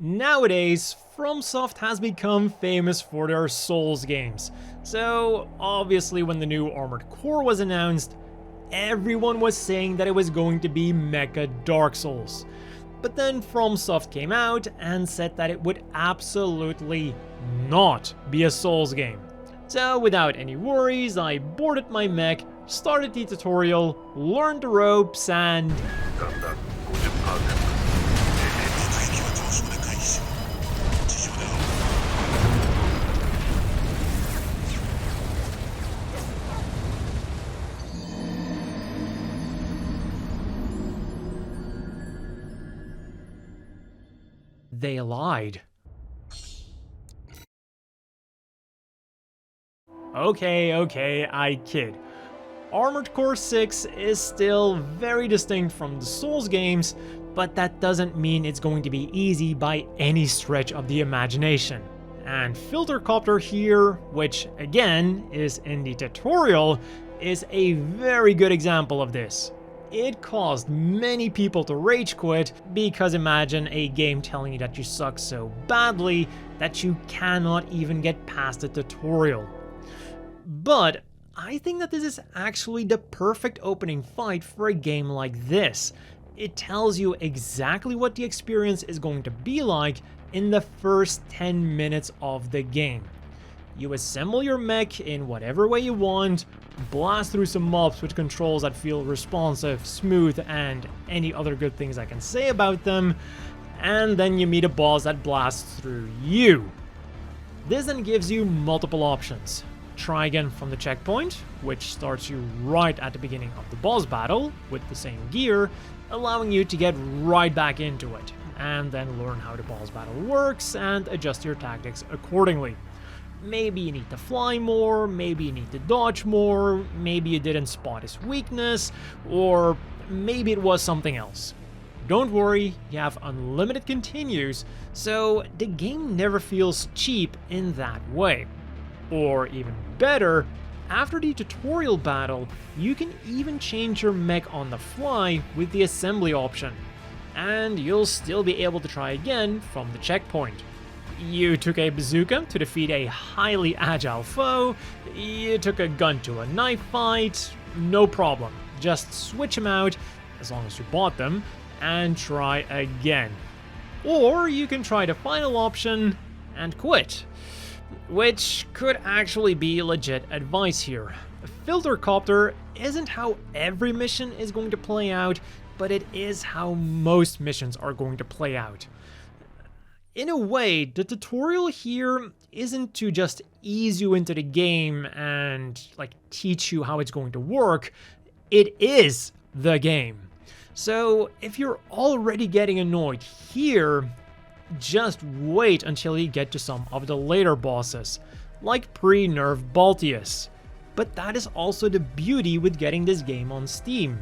Nowadays, FromSoft has become famous for their Souls games, so obviously when the new Armored Core was announced, everyone was saying that it was going to be Mecha Dark Souls. But then FromSoft came out and said that it would absolutely not be a Souls game. So without any worries, I boarded my mech, started the tutorial, learned the ropes, and they lied. Okay, I kid. Armored Core 6 is still very distinct from the Souls games, but that doesn't mean it's going to be easy by any stretch of the imagination. And Filtercopter here, which again is in the tutorial, is a very good example of this. It caused many people to rage quit, because imagine a game telling you that you suck so badly that you cannot even get past the tutorial. But I think that this is actually the perfect opening fight for a game like this. It tells you exactly what the experience is going to be like in the first 10 minutes of the game. You assemble your mech in whatever way you want, blast through some mobs with controls that feel responsive, smooth, and any other good things I can say about them, and then you meet a boss that blasts through you. This then gives you multiple options. Try again from the checkpoint, which starts you right at the beginning of the boss battle with the same gear, allowing you to get right back into it, and then learn how the boss battle works and adjust your tactics accordingly. Maybe you need to fly more, maybe you need to dodge more, maybe you didn't spot his weakness, or maybe it was something else. Don't worry, you have unlimited continues, so the game never feels cheap in that way. Or even better, after the tutorial battle, you can even change your mech on the fly with the assembly option, and you'll still be able to try again from the checkpoint. You took a bazooka to defeat a highly agile foe, you took a gun to a knife fight, no problem. Just switch them out, as long as you bought them, and try again. Or you can try the final option and quit, which could actually be legit advice here. Filtercopter isn't how every mission is going to play out, but it is how most missions are going to play out. In a way, the tutorial here isn't to just ease you into the game and teach you how it's going to work, it is the game. So if you're already getting annoyed here, just wait until you get to some of the later bosses, like pre-nerf Baltius. But that is also the beauty with getting this game on Steam.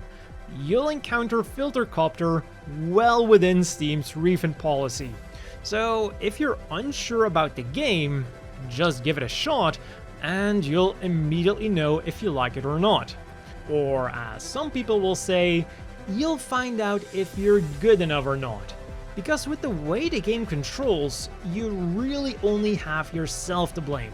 You'll encounter Filtercopter well within Steam's refund policy. So if you're unsure about the game, just give it a shot and you'll immediately know if you like it or not. Or as some people will say, you'll find out if you're good enough or not. Because with the way the game controls, you really only have yourself to blame.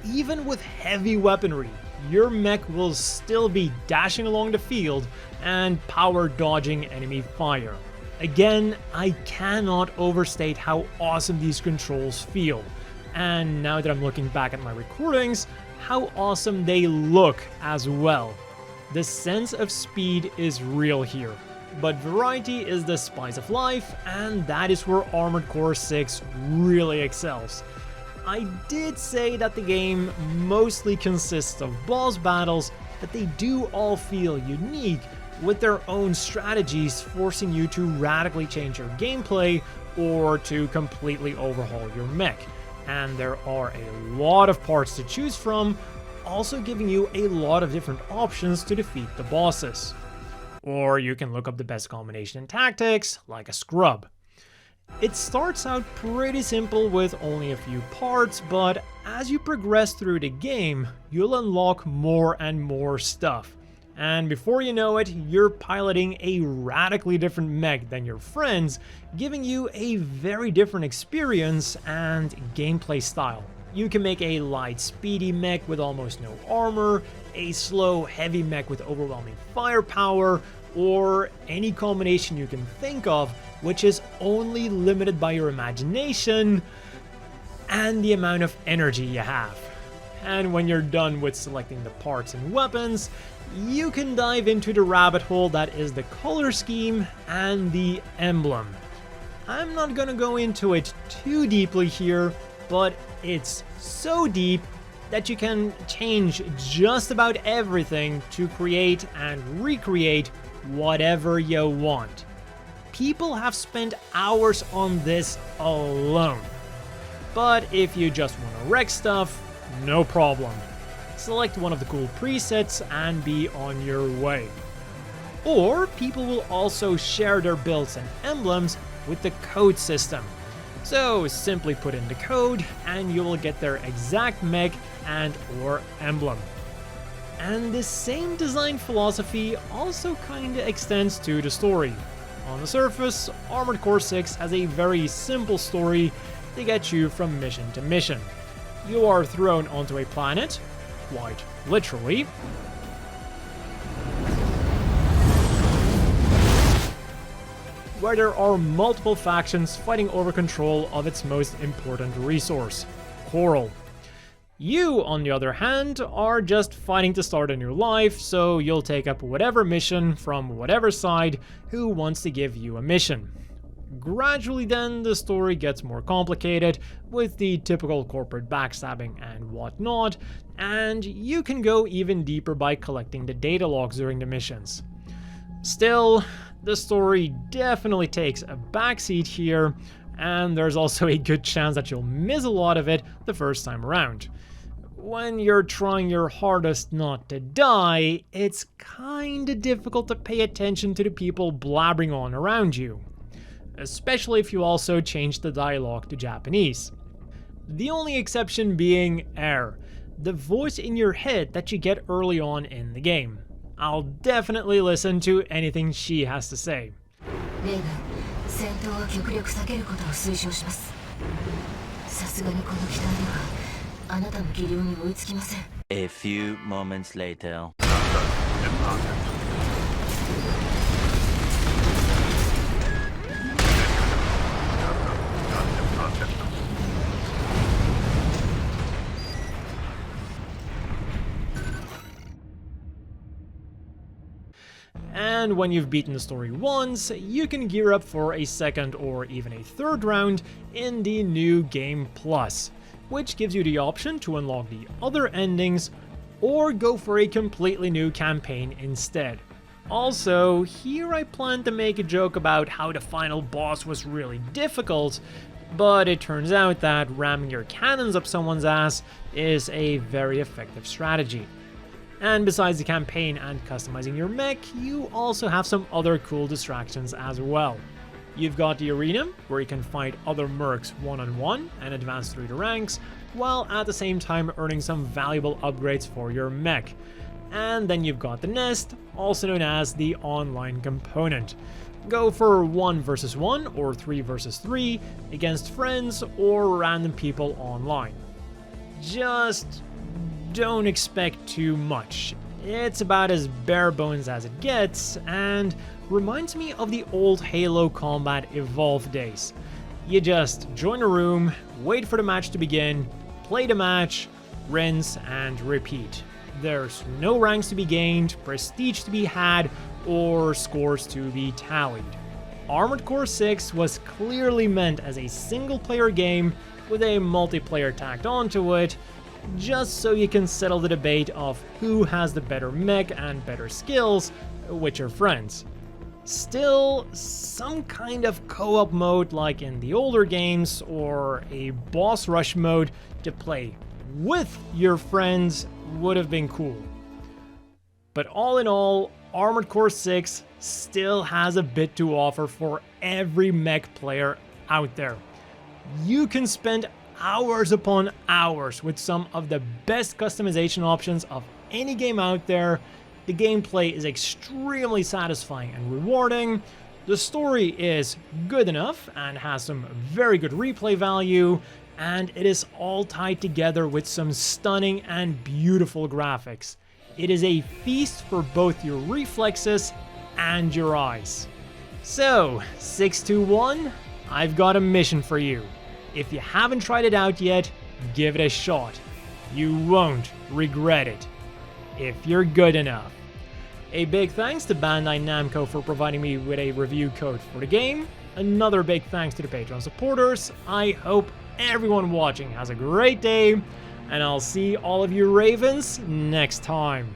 Even with heavy weaponry, your mech will still be dashing along the field and power dodging enemy fire. Again, I cannot overstate how awesome these controls feel. And now that I'm looking back at my recordings, how awesome they look as well. The sense of speed is real here. But variety is the spice of life, and that is where Armored Core 6 really excels. I did say that the game mostly consists of boss battles, but they do all feel unique, with their own strategies forcing you to radically change your gameplay or to completely overhaul your mech. And there are a lot of parts to choose from, also giving you a lot of different options to defeat the bosses. Or you can look up the best combination in tactics, like a scrub. It starts out pretty simple with only a few parts, but as you progress through the game, you'll unlock more and more stuff. And before you know it, you're piloting a radically different mech than your friends, giving you a very different experience and gameplay style. You can make a light, speedy mech with almost no armor, a slow, heavy mech with overwhelming firepower, or any combination you can think of, which is only limited by your imagination and the amount of energy you have. And when you're done with selecting the parts and weapons, you can dive into the rabbit hole that is the color scheme and the emblem. I'm not gonna go into it too deeply here, but it's so deep that you can change just about everything to create and recreate whatever you want. People have spent hours on this alone. But if you just want to wreck stuff, no problem. Select one of the cool presets and be on your way. Or people will also share their builds and emblems with the code system. So simply put in the code and you will get their exact mech and or emblem. And the same design philosophy also kinda extends to the story. On the surface, Armored Core 6 has a very simple story to get you from mission to mission. You are thrown onto a planet, quite literally, where there are multiple factions fighting over control of its most important resource, coral. You, on the other hand, are just fighting to start a new life, so you'll take up whatever mission from whatever side who wants to give you a mission. Gradually then, the story gets more complicated, with the typical corporate backstabbing and whatnot, and you can go even deeper by collecting the data logs during the missions. Still, the story definitely takes a backseat here, and there's also a good chance that you'll miss a lot of it the first time around. When you're trying your hardest not to die, it's kinda difficult to pay attention to the people blabbering on around you, especially if you also change the dialogue to Japanese. The only exception being Air, the voice in your head that you get early on in the game. I'll definitely listen to anything she has to say. A few moments later. And when you've beaten the story once, you can gear up for a second or even a third round in the new Game Plus, which gives you the option to unlock the other endings or go for a completely new campaign instead. Also, here I plan to make a joke about how the final boss was really difficult, but it turns out that ramming your cannons up someone's ass is a very effective strategy. And besides the campaign and customizing your mech, you also have some other cool distractions as well. You've got the arena, where you can fight other mercs one-on-one and advance through the ranks, while at the same time earning some valuable upgrades for your mech. And then you've got the nest, also known as the online component. Go for 1 versus 1 or 3 versus 3 against friends or random people online. Just don't expect too much. It's about as bare bones as it gets, and reminds me of the old Halo Combat Evolve days. You just join a room, wait for the match to begin, play the match, rinse and repeat. There's no ranks to be gained, prestige to be had, or scores to be tallied. Armored Core 6 was clearly meant as a single-player game with a multiplayer tacked onto it, just so you can settle the debate of who has the better mech and better skills with your friends. Still, some kind of co-op mode like in the older games, or a boss rush mode to play with your friends would have been cool. But all in all, Armored Core 6 still has a bit to offer for every mech player out there. You can spend hours upon hours with some of the best customization options of any game out there, The gameplay is extremely satisfying and rewarding. The story is good enough and has some very good replay value, and it is all tied together with some stunning and beautiful graphics. It is a feast for both your reflexes and your eyes. So, 621, I've got a mission for you. If you haven't tried it out yet, give it a shot. You won't regret it, if you're good enough. A big thanks to Bandai Namco for providing me with a review code for the game. Another big thanks to the Patreon supporters. I hope everyone watching has a great day, and I'll see all of you Ravens next time.